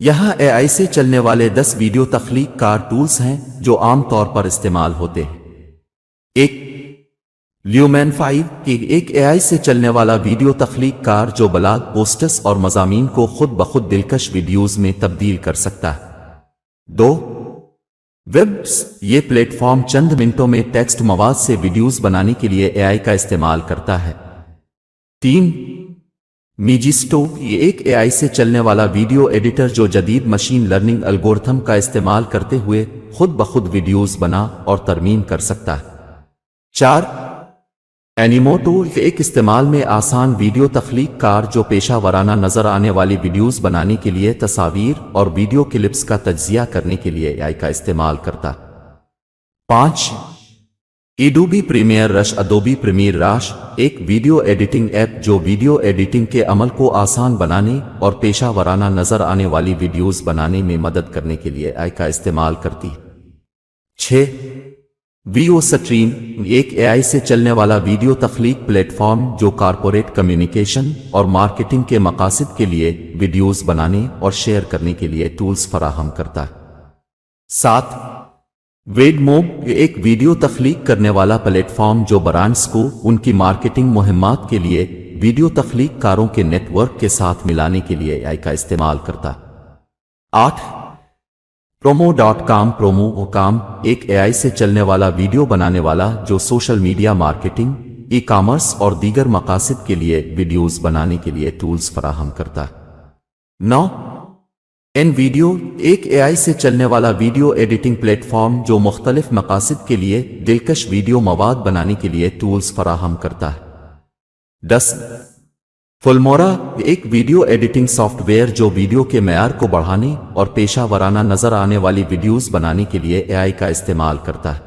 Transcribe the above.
یہاں اے آئی سے چلنے والے 10 ویڈیو تخلیق کار ٹولز ہیں جو عام طور پر استعمال ہوتے ہیں۔ ایک لیومین 5 ایک اے آئی سے چلنے والا ویڈیو تخلیق کار جو بلاگ پوسٹس اور مضامین کو خود بخود دلکش ویڈیوز میں تبدیل کر سکتا ہے۔ 2 ویبس یہ پلیٹ فارم چند منٹوں میں ٹیکسٹ مواد سے ویڈیوز بنانے کے لیے اے آئی کا استعمال کرتا ہے۔ 3 میجسٹو یہ ایک اے آئی سے چلنے والا ویڈیو ایڈیٹر جو جدید مشین لرننگ الگورتھم کا استعمال کرتے ہوئے خود بخود ویڈیوز بنا اور ترمیم کر سکتا ہے۔ 4 اینیموٹو ایک استعمال میں آسان ویڈیو تخلیق کار جو پیشہ ورانہ نظر آنے والی ویڈیوز بنانے کے لیے تصاویر اور ویڈیو کلپس کا تجزیہ کرنے کے لیے اے آئی کا استعمال کرتا ہے۔ 5 ایڈوبی پریمیئر رش ادوبی پریمیئر رش ایک ویڈیو ایڈیٹنگ ایپ جو ویڈیو ایڈیٹنگ کے عمل کو آسان بنانے اور پیشہ ورانہ نظر آنے والی ویڈیوز بنانے میں مدد کرنے کے لیے اے آئی کا استعمال کرتی ہے۔ 6 ویو سٹریم ایک اے آئی سے چلنے والا ویڈیو تخلیق پلیٹ فارم جو کارپوریٹ کمیونیکیشن اور مارکیٹنگ کے مقاصد کے لیے ویڈیوز بنانے اور شیئر کرنے کے لیے ٹولز فراہم کرتا ہے۔ 7 ویڈموب ایک ویڈیو تخلیق کرنے والا پلیٹ فارم جو برانڈز کو ان کی مارکیٹنگ مہمات کے لیے ویڈیو تخلیق کاروں کے نیٹ ورک کے ساتھ ملانے کے لیے اے آئی کا استعمال کرتا ہے۔ 8 promo.com promo.com ایک اے آئی سے چلنے والا ویڈیو بنانے والا جو social media marketing, e commerce اور دیگر مقاصد کے لیے ویڈیوز بنانے کے لیے ٹولز فراہم کرتا ہے۔ 9 این ویڈیو ایک اے آئی سے چلنے والا ویڈیو ایڈیٹنگ پلیٹ فارم جو مختلف مقاصد کے لیے دلکش ویڈیو مواد بنانے کے لیے ٹولز فراہم کرتا ہے۔ 10 فلمورا ایک ویڈیو ایڈیٹنگ سافٹ ویئر جو ویڈیو کے معیار کو بڑھانے اور پیشہ ورانہ نظر آنے والی ویڈیوز بنانے کے لیے اے آئی کا استعمال کرتا ہے۔